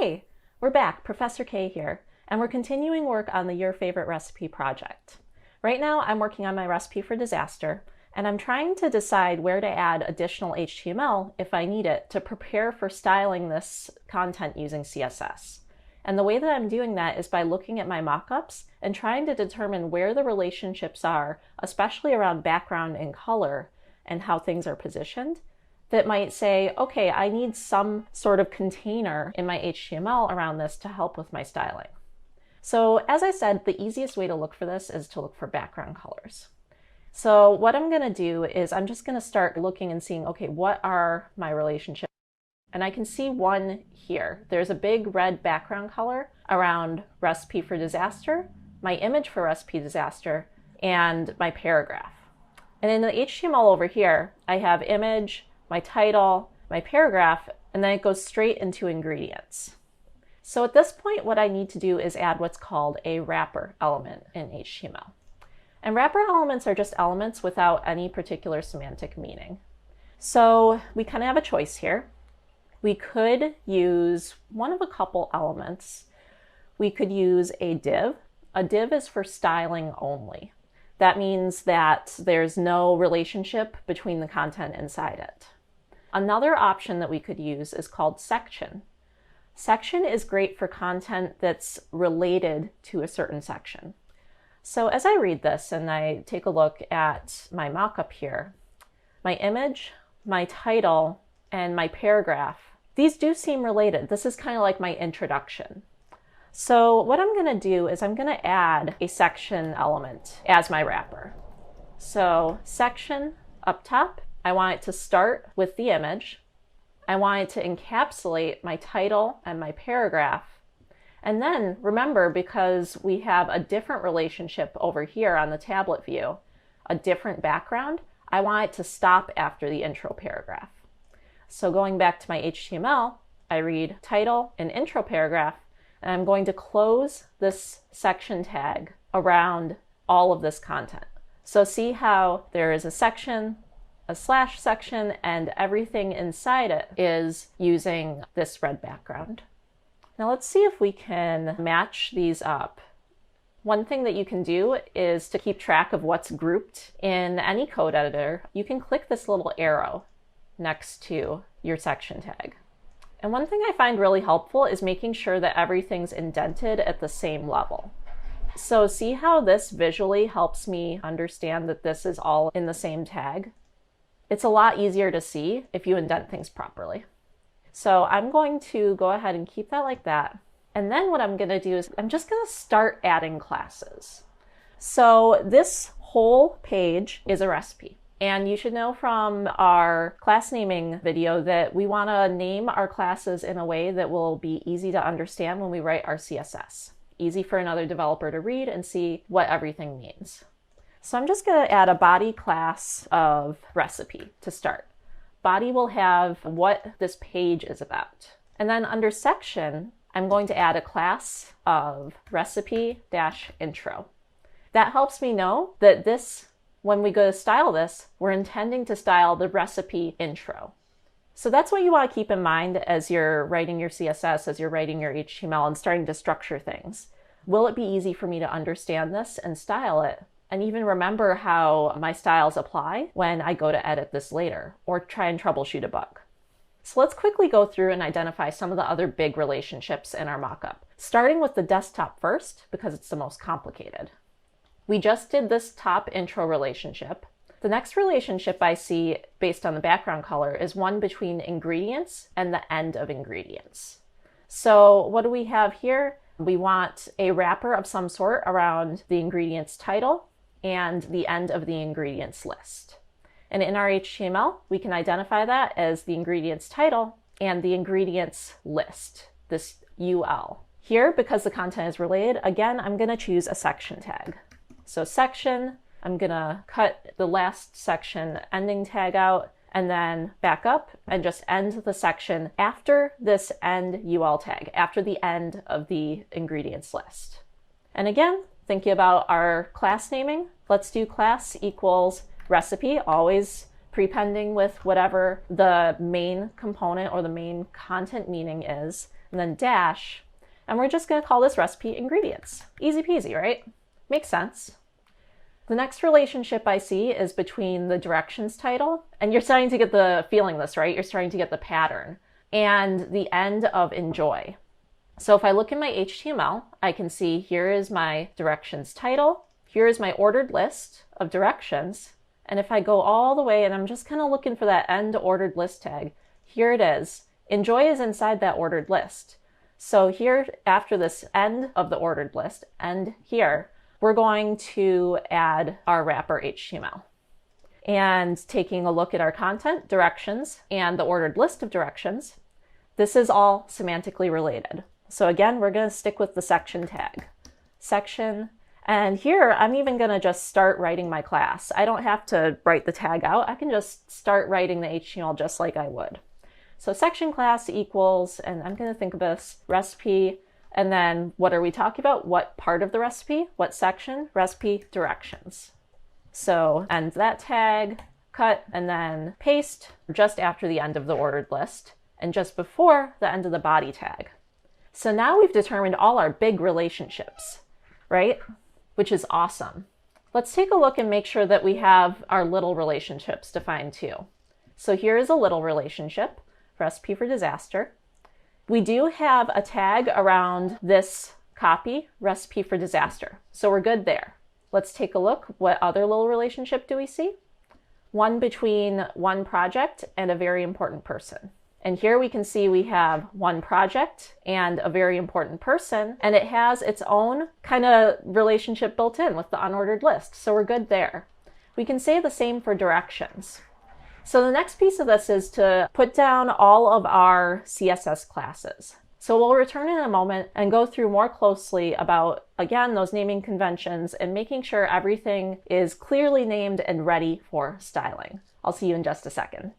Hey, we're back, Professor K here, and we're continuing work on the Your Favorite Recipe project. Right now I'm working on my recipe for disaster, and I'm trying to decide where to add additional HTML if I need it to prepare for styling this content using CSS. And the way that I'm doing that is by looking at my mockups and trying to determine where the relationships are, especially around background and color and how things are positioned, that might say, okay, I need some sort of container in my HTML around this to help with my styling. So as I said, the easiest way to look for this is to look for background colors. So what I'm going to do is I'm just going to start looking and seeing, okay, what are my relationships? And I can see one here. There's a big red background color around Recipe for Disaster, my image for Recipe Disaster, and my paragraph. And in the HTML over here, I have image, my title, my paragraph, and then it goes straight into ingredients. So at this point, what I need to do is add what's called a wrapper element in HTML. And wrapper elements are just elements without any particular semantic meaning. So we kind of have a choice here. We could use one of a couple elements. We could use a div. A div is for styling only. That means that there's no relationship between the content inside it. Another option that we could use is called section. Section is great for content that's related to a certain section. So as I read this and I take a look at my mockup here, my image, my title, and my paragraph, these do seem related. This is kind of like my introduction. So what I'm going to do is I'm going to add a section element as my wrapper. So section up top, I want it to start with the image. I want it to encapsulate my title and my paragraph. And then remember, because we have a different relationship over here on the tablet view, a different background, I want it to stop after the intro paragraph. So going back to my HTML, I read title and intro paragraph, and I'm going to close this section tag around all of this content. So see how there is a section, a slash section, and everything inside it is using this red background. Now let's see if we can match these up. One thing that you can do is to keep track of what's grouped in any code editor. You can click this little arrow next to your section tag. And one thing I find really helpful is making sure that everything's indented at the same level. So see how this visually helps me understand that this is all in the same tag? It's a lot easier to see if you indent things properly. So I'm going to go ahead and keep that like that. And then what I'm going to do is I'm just going to start adding classes. So this whole page is a recipe. And you should know from our class naming video that we want to name our classes in a way that will be easy to understand when we write our CSS. Easy for another developer to read and see what everything means. So I'm just going to add a body class of recipe to start. Body will have what this page is about. And then under section, I'm going to add a class of recipe-intro. That helps me know that when we go to style this, we're intending to style the recipe intro. So that's what you want to keep in mind as you're writing your CSS, as you're writing your HTML and starting to structure things. Will it be easy for me to understand this and style it? And even remember how my styles apply when I go to edit this later or try and troubleshoot a bug. So let's quickly go through and identify some of the other big relationships in our mockup, starting with the desktop first because it's the most complicated. We just did this top intro relationship. The next relationship I see based on the background color is one between ingredients and the end of ingredients. So what do we have here? We want a wrapper of some sort around the ingredients title and the end of the ingredients list. And in our HTML, we can identify that as the ingredients title and the ingredients list, this UL. Here, because the content is related, again, I'm going to choose a section tag. So section, I'm going to cut the last section ending tag out and then back up and just end the section after this end UL tag, after the end of the ingredients list. And again, thinking about our class naming, let's do class equals recipe, always prepending with whatever the main component or the main content meaning is. and then dash, and we're just going to call this recipe ingredients. Easy peasy, right? Makes sense. The next relationship I see is between the directions title, and you're starting to get the feeling this, right? You're starting to get the pattern, and the end of enjoy. So if I look in my HTML, I can see here is my directions title, here is my ordered list of directions, and if I go all the way and I'm just kind of looking for that end ordered list tag, here it is. Enjoy is inside that ordered list. So here, after this end of the ordered list, end here, we're going to add our wrapper HTML. And taking a look at our content, directions, and the ordered list of directions, this is all semantically related. So again, we're going to stick with the section tag. Section, and here I'm even going to just start writing my class. I don't have to write the tag out. I can just start writing the HTML just like I would. So section class equals, and I'm going to think of this, recipe. And then what are we talking about? What part of the recipe? What section? Recipe directions. So end that tag, cut, and then paste just after the end of the ordered list and just before the end of the body tag. So now we've determined all our big relationships, right? Which is awesome. Let's take a look and make sure that we have our little relationships defined too. So here is a little relationship, recipe for disaster. We do have a tag around this copy, recipe for disaster. So we're good there. Let's take a look. What other little relationship do we see? One between one project and a very important person. And here we can see we have one project and a very important person, and it has its own kind of relationship built in with the unordered list. So we're good there. We can say the same for directions. So the next piece of this is to put down all of our CSS classes. So we'll return in a moment and go through more closely about, again, those naming conventions and making sure everything is clearly named and ready for styling. I'll see you in just a second.